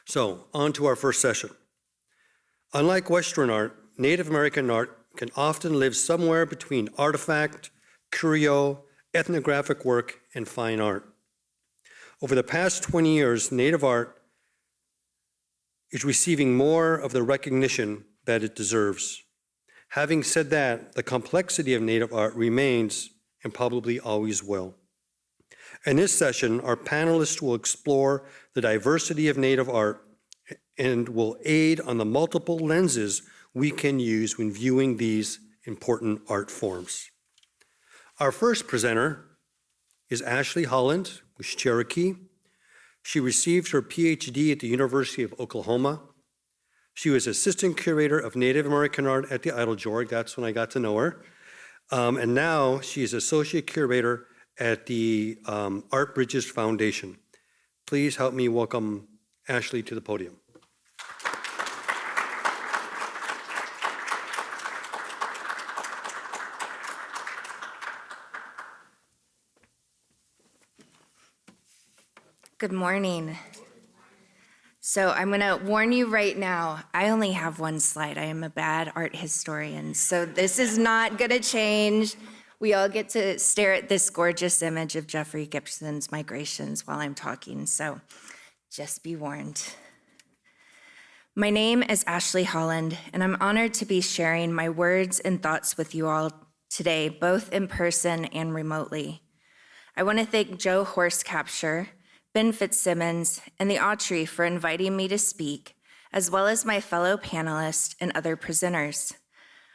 So, on to our first session. Unlike Western art, Native American art can often live somewhere between artifact, curio, ethnographic work, and fine art. Over the past 20 years, Native art is receiving more of the recognition that it deserves. Having said that, the complexity of Native art remains and probably always will. In this session, our panelists will explore the diversity of Native art and will aid on the multiple lenses we can use when viewing these important art forms. Our first presenter is Ashley Holland, who's Cherokee. She received her PhD at the University of Oklahoma. She was assistant curator of Native American art at the Eiteljorg. That's when I got to know her. And now she's associate curator at the Art Bridges Foundation. Please help me welcome Ashley to the podium. Good morning. So I'm going to warn you right now, I only have one slide. I am a bad art historian, so this is not going to change. We all get to stare at this gorgeous image of Jeffrey Gibson's migrations while I'm talking, so just be warned. My name is Ashley Holland, and I'm honored to be sharing my words and thoughts with you all today, both in person and remotely. I want to thank Joe Horsecapture, Ben Fitzsimmons, and the Autry for inviting me to speak, as well as my fellow panelists and other presenters.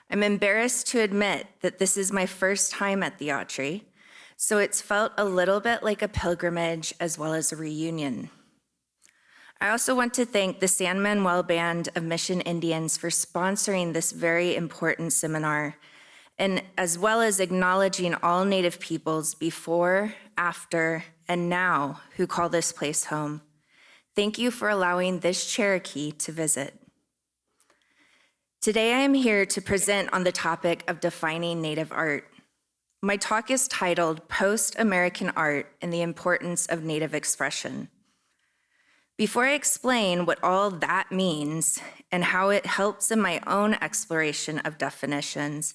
I'm embarrassed to admit that this is my first time at the Autry, so it's felt a little bit like a pilgrimage as well as a reunion. I also want to thank the San Manuel Band of Mission Indians for sponsoring this very important seminar, and as well as acknowledging all Native peoples before, after, and now who call this place home. Thank you for allowing this Cherokee to visit. Today I am here to present on the topic of defining Native art. My talk is titled Post-American Art and the Importance of Native Expression. Before I explain what all that means and how it helps in my own exploration of definitions,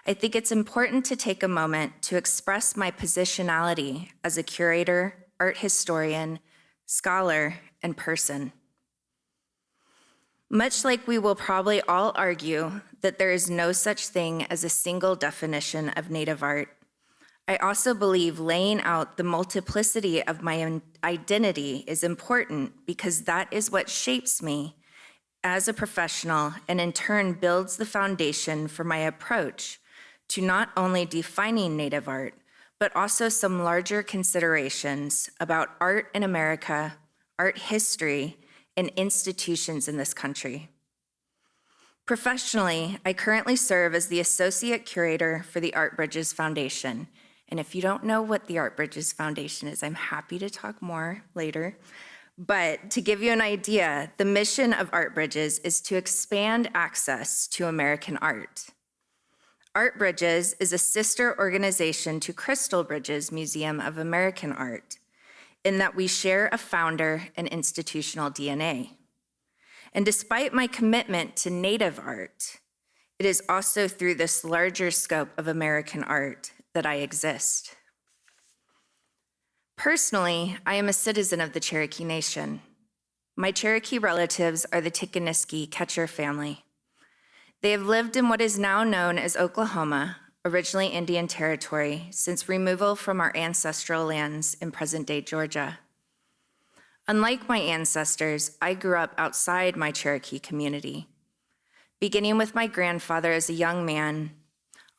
I think it's important to take a moment to express my positionality as a curator, art historian, scholar, and person. Much like we will probably all argue that there is no such thing as a single definition of Native art, I also believe laying out the multiplicity of my identity is important because that is what shapes me as a professional and in turn builds the foundation for my approach to not only defining Native art, but also some larger considerations about art in America, art history, and institutions in this country. Professionally, I currently serve as the Associate Curator for the Art Bridges Foundation. And if you don't know what the Art Bridges Foundation is, I'm happy to talk more later. But to give you an idea, the mission of Art Bridges is to expand access to American art. Art Bridges is a sister organization to Crystal Bridges Museum of American Art, in that we share a founder and institutional DNA. And despite my commitment to Native art, it is also through this larger scope of American art that I exist. Personally, I am a citizen of the Cherokee Nation. My Cherokee relatives are the Tickaniski Ketcher family. They have lived in what is now known as Oklahoma, originally Indian Territory, since removal from our ancestral lands in present-day Georgia. Unlike my ancestors, I grew up outside my Cherokee community. Beginning with my grandfather as a young man,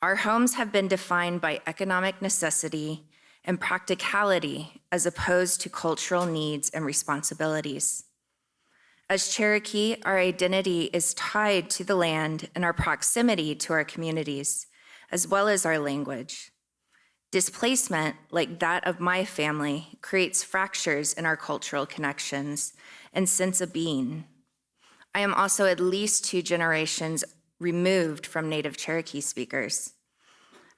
our homes have been defined by economic necessity and practicality as opposed to cultural needs and responsibilities. As Cherokee, our identity is tied to the land and our proximity to our communities, as well as our language. Displacement, like that of my family, creates fractures in our cultural connections and sense of being. I am also at least 2 generations removed from Native Cherokee speakers.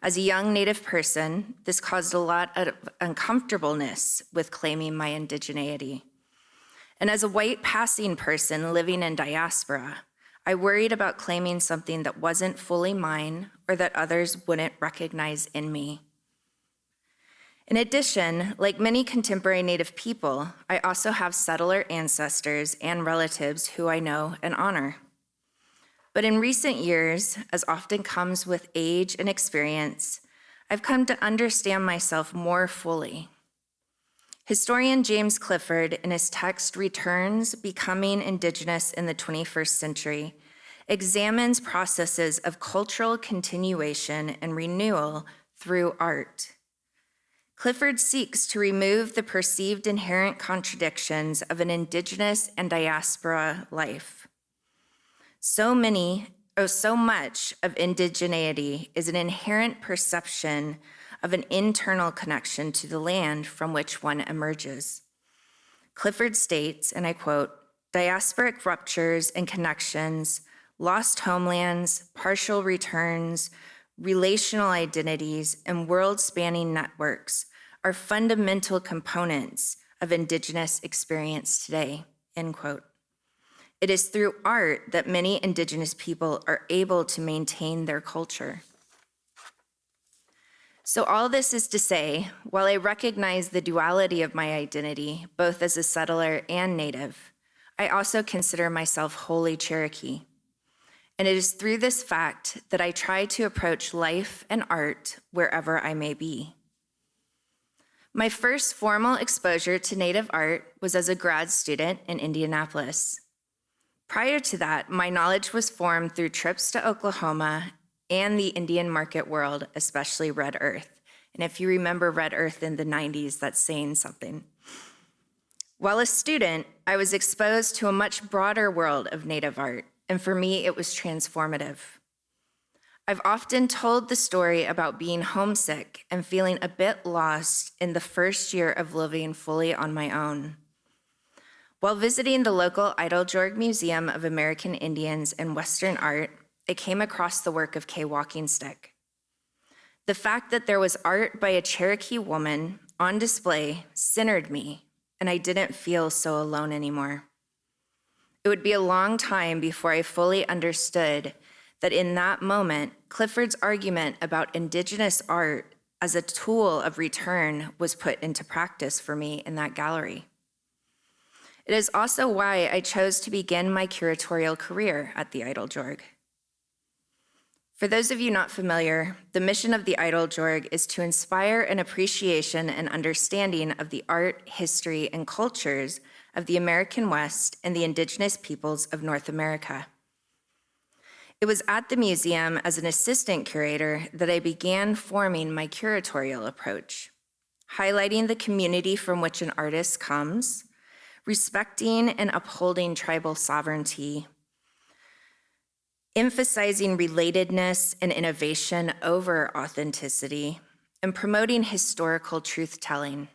As a young Native person, this caused a lot of uncomfortableness with claiming my indigeneity. And as a white passing person living in diaspora, I worried about claiming something that wasn't fully mine or that others wouldn't recognize in me. In addition, like many contemporary Native people, I also have settler ancestors and relatives who I know and honor. But in recent years, as often comes with age and experience, I've come to understand myself more fully. Historian James Clifford, in his text Returns, Becoming Indigenous in the 21st Century, examines processes of cultural continuation and renewal through art. Clifford seeks to remove the perceived inherent contradictions of an indigenous and diaspora life. So much of indigeneity is an inherent perception of an internal connection to the land from which one emerges. Clifford states, and I quote, "Diasporic ruptures and connections, lost homelands, partial returns, relational identities, and world-spanning networks are fundamental components of Indigenous experience today," end quote. It is through art that many Indigenous people are able to maintain their culture. So all this is to say, while I recognize the duality of my identity, both as a settler and Native, I also consider myself wholly Cherokee. And it is through this fact that I try to approach life and art wherever I may be. My first formal exposure to Native art was as a grad student in Indianapolis. Prior to that, my knowledge was formed through trips to Oklahoma and the Indian market world, especially Red Earth. And if you remember Red Earth in the 90s, that's saying something. While a student, I was exposed to a much broader world of Native art, and for me, it was transformative. I've often told the story about being homesick and feeling a bit lost in the first year of living fully on my own. While visiting the local Eiteljorg Museum of American Indians and Western Art, I came across the work of Kay Walking Stick. The fact that there was art by a Cherokee woman on display centered me, and I didn't feel so alone anymore. It would be a long time before I fully understood that in that moment, Clifford's argument about Indigenous art as a tool of return was put into practice for me in that gallery. It is also why I chose to begin my curatorial career at the Eiteljorg. For those of you not familiar, the mission of the Eiteljorg is to inspire an appreciation and understanding of the art, history, and cultures of the American West and the Indigenous peoples of North America. It was at the museum as an assistant curator that I began forming my curatorial approach, highlighting the community from which an artist comes, respecting and upholding tribal sovereignty, emphasizing relatedness and innovation over authenticity, and promoting historical truth-telling.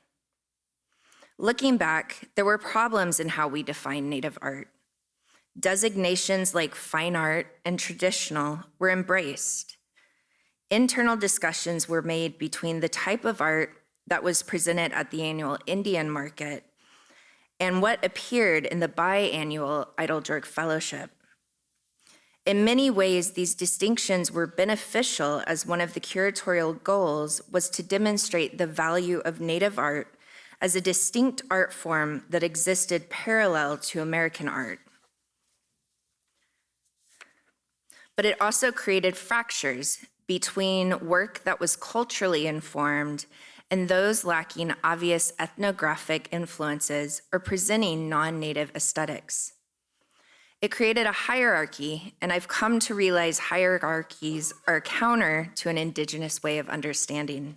Looking back, there were problems in how we define Native art. Designations like fine art and traditional were embraced. Internal discussions were made between the type of art that was presented at the annual Indian market and what appeared in the biannual Eiteljorg Fellowship. In many ways, these distinctions were beneficial, as one of the curatorial goals was to demonstrate the value of Native art as a distinct art form that existed parallel to American art. But it also created fractures between work that was culturally informed and those lacking obvious ethnographic influences or presenting non-Native aesthetics. It created a hierarchy, and I've come to realize hierarchies are counter to an Indigenous way of understanding.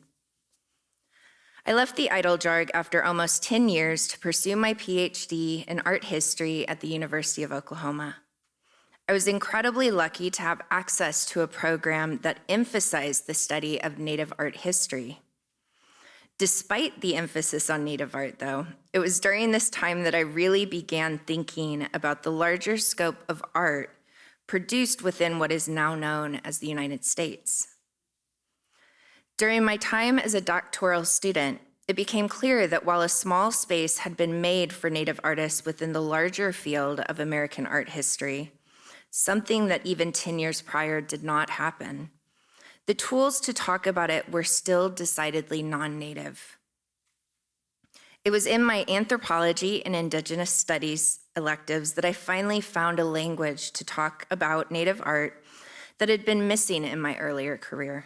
I left the Eiteljorg after almost 10 years to pursue my PhD in art history at the University of Oklahoma. I was incredibly lucky to have access to a program that emphasized the study of Native art history. Despite the emphasis on Native art, though, it was during this time that I really began thinking about the larger scope of art produced within what is now known as the United States. During my time as a doctoral student, it it became clear that while a small space had been made for Native artists within the larger field of American art history, something that even 10 years prior did not happen, the tools to talk about it were still decidedly non-Native. It was in my anthropology and indigenous studies electives that I finally found a language to talk about Native art that had been missing in my earlier career.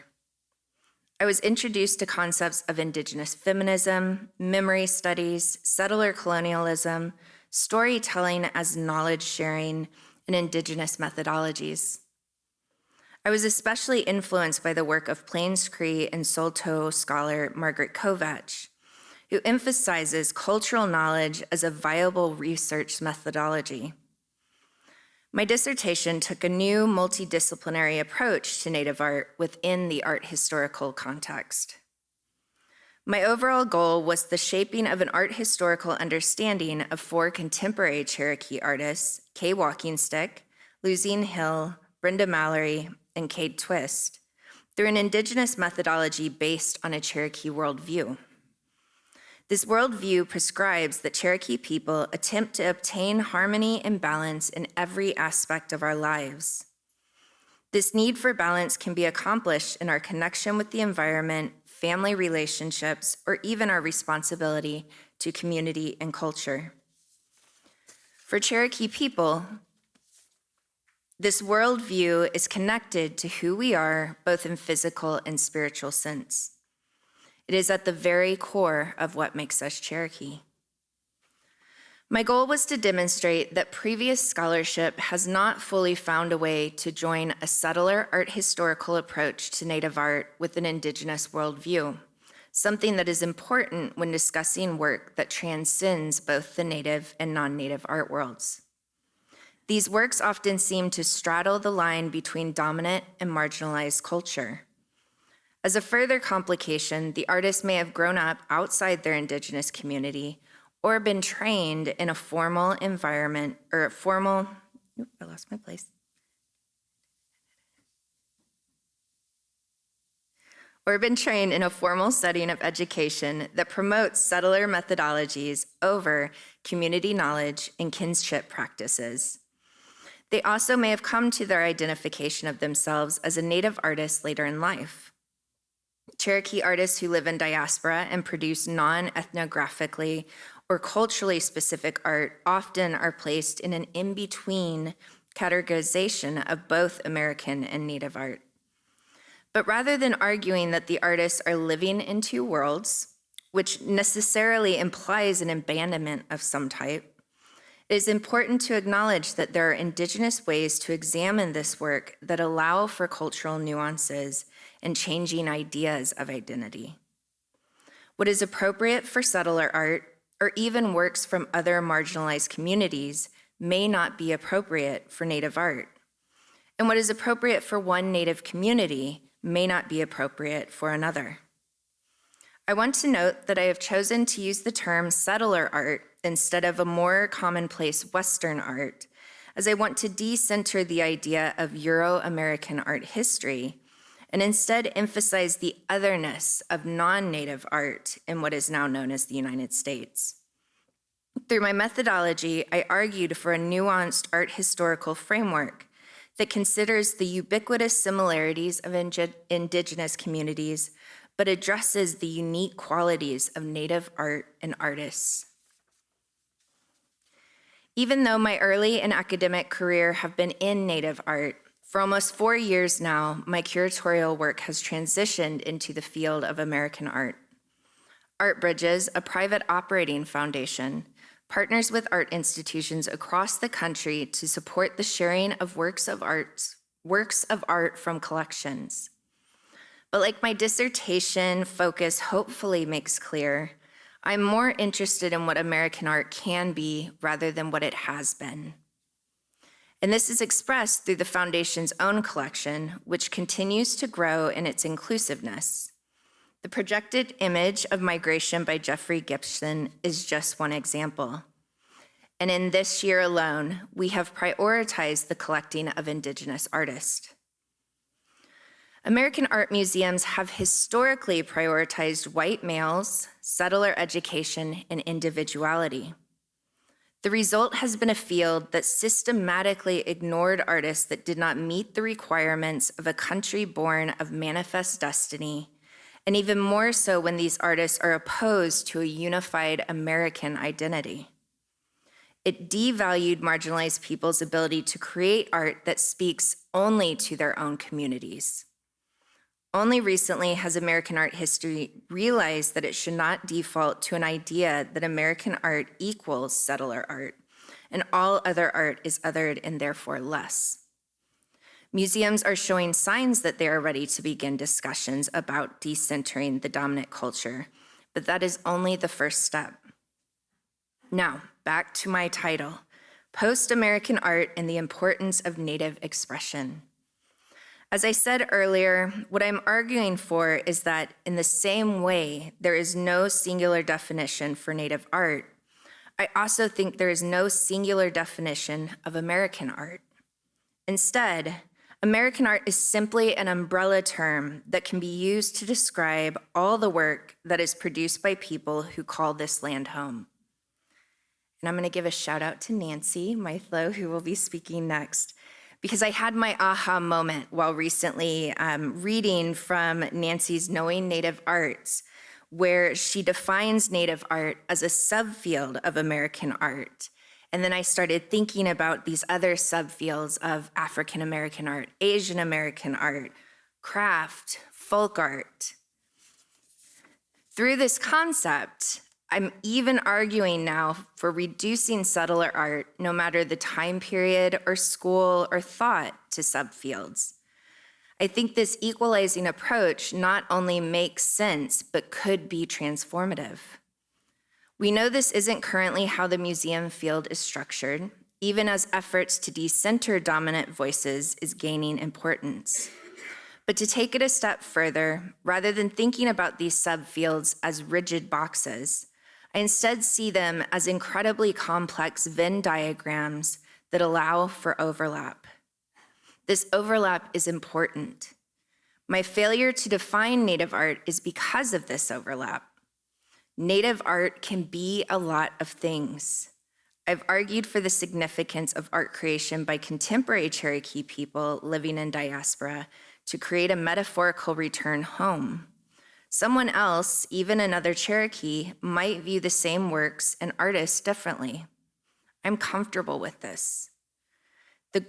I was introduced to concepts of indigenous feminism, memory studies, settler colonialism, storytelling as knowledge sharing, and indigenous methodologies. I was especially influenced by the work of Plains Cree and Saulteaux scholar Margaret Kovach, who emphasizes cultural knowledge as a viable research methodology. My dissertation took a new multidisciplinary approach to Native art within the art historical context. My overall goal was the shaping of an art historical understanding of 4 contemporary Cherokee artists, Kay Walkingstick, Luzine Hill, Brenda Mallory, and Cade Twist, through an indigenous methodology based on a Cherokee worldview. This worldview prescribes that Cherokee people attempt to obtain harmony and balance in every aspect of our lives. This need for balance can be accomplished in our connection with the environment, family relationships, or even our responsibility to community and culture. For Cherokee people, this worldview is connected to who we are, both in physical and spiritual sense. It is at the very core of what makes us Cherokee. My goal was to demonstrate that previous scholarship has not fully found a way to join a settler art historical approach to Native art with an indigenous worldview, something that is important when discussing work that transcends both the Native and non-Native art worlds. These works often seem to straddle the line between dominant and marginalized culture. As a further complication, the artist may have grown up outside their indigenous community or been trained in a formal environment or a formal, I lost my place. Or been trained in a formal setting of education that promotes settler methodologies over community knowledge and kinship practices. They also may have come to their identification of themselves as a Native artist later in life. Cherokee artists who live in diaspora and produce non-ethnographically or culturally specific art often are placed in an in-between categorization of both American and Native art. But rather than arguing that the artists are living in 2 worlds, which necessarily implies an abandonment of some type, it is important to acknowledge that there are indigenous ways to examine this work that allow for cultural nuances and changing ideas of identity. What is appropriate for settler art, or even works from other marginalized communities, may not be appropriate for Native art. And what is appropriate for one Native community may not be appropriate for another. I want to note that I have chosen to use the term settler art instead of a more commonplace Western art, as I want to decenter the idea of Euro-American art history and instead emphasize the otherness of non-Native art in what is now known as the United States. Through my methodology, I argued for a nuanced art historical framework that considers the ubiquitous similarities of indigenous communities, but addresses the unique qualities of Native art and artists. Even though my early and academic career have been in Native art, for almost 4 years now, my curatorial work has transitioned into the field of American art. Art Bridges, a private operating foundation, partners with art institutions across the country to support the sharing of works of art from collections. But like my dissertation focus hopefully makes clear, I'm more interested in what American art can be rather than what it has been. And this is expressed through the Foundation's own collection, which continues to grow in its inclusiveness. The projected image of Migration by Jeffrey Gibson is just one example. And in this year alone, we have prioritized the collecting of Indigenous artists. American art museums have historically prioritized white males, settler education, and individuality. The result has been a field that systematically ignored artists that did not meet the requirements of a country born of manifest destiny, and even more so when these artists are opposed to a unified American identity. It devalued marginalized people's ability to create art that speaks only to their own communities. Only recently has American art history realized that it should not default to an idea that American art equals settler art, and all other art is othered and therefore less. Museums are showing signs that they are ready to begin discussions about decentering the dominant culture, but that is only the first step. Now, back to my title, Post-American Art and the Importance of Native Expression. As I said earlier, what I'm arguing for is that in the same way there is no singular definition for Native art, I also think there is no singular definition of American art. Instead, American art is simply an umbrella term that can be used to describe all the work that is produced by people who call this land home. And I'm going to give a shout out to Nancy Mythlow, who will be speaking next, because I had my aha moment while recently reading from Nancy's Knowing Native Arts, where she defines Native art as a subfield of American art. And then I started thinking about these other subfields of African American art, Asian American art, craft, folk art. Through this concept, I'm even arguing now for reducing settler art, no matter the time period or school or thought, to subfields. I think this equalizing approach not only makes sense, but could be transformative. We know this isn't currently how the museum field is structured, even as efforts to decenter dominant voices is gaining importance. But to take it a step further, rather than thinking about these subfields as rigid boxes, I instead see them as incredibly complex Venn diagrams that allow for overlap. This overlap is important. My failure to define Native art is because of this overlap. Native art can be a lot of things. I've argued for the significance of art creation by contemporary Cherokee people living in diaspora to create a metaphorical return home. Someone else, even another Cherokee, might view the same works and artists differently. I'm comfortable with this. The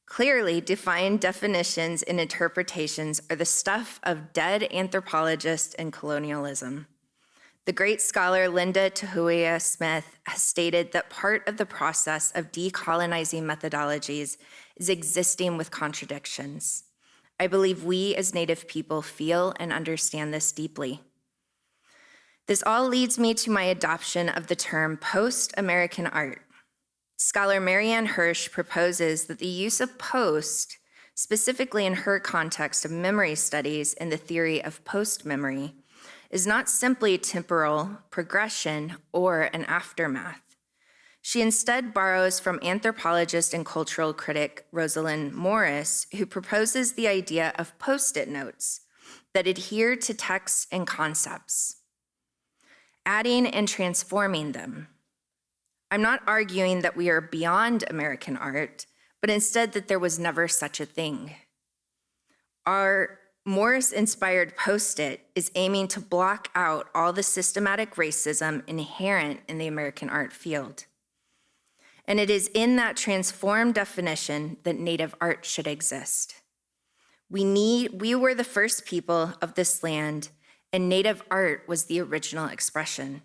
clearly defined definitions and interpretations are the stuff of dead anthropologists and colonialism. The great scholar Linda Tahuya Smith has stated that part of the process of decolonizing methodologies is existing with contradictions. I believe we as Native people feel and understand this deeply. This all leads me to my adoption of the term post-American art. Scholar Marianne Hirsch proposes that the use of post, specifically in her context of memory studies and the theory of post-memory, is not simply temporal progression or an aftermath. She instead borrows from anthropologist and cultural critic Rosalind Morris, who proposes the idea of post-it notes that adhere to texts and concepts, adding and transforming them. I'm not arguing that we are beyond American art, but instead that there was never such a thing. Our Morris-inspired post-it is aiming to block out all the systematic racism inherent in the American art field. And it is in that transformed definition that Native art should exist. We were the first people of this land, and Native art was the original expression.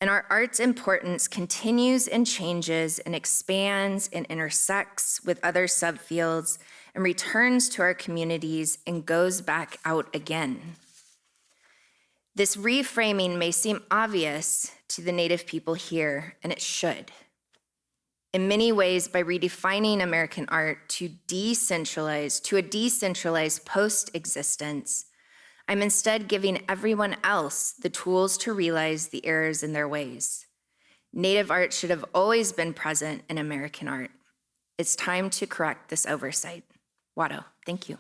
And our art's importance continues and changes and expands and intersects with other subfields and returns to our communities and goes back out again. This reframing may seem obvious to the Native people here, and it should. In many ways, by redefining American art to a decentralized post-existence, I'm instead giving everyone else the tools to realize the errors in their ways. Native art should have always been present in American art. It's time to correct this oversight. Watto, thank you.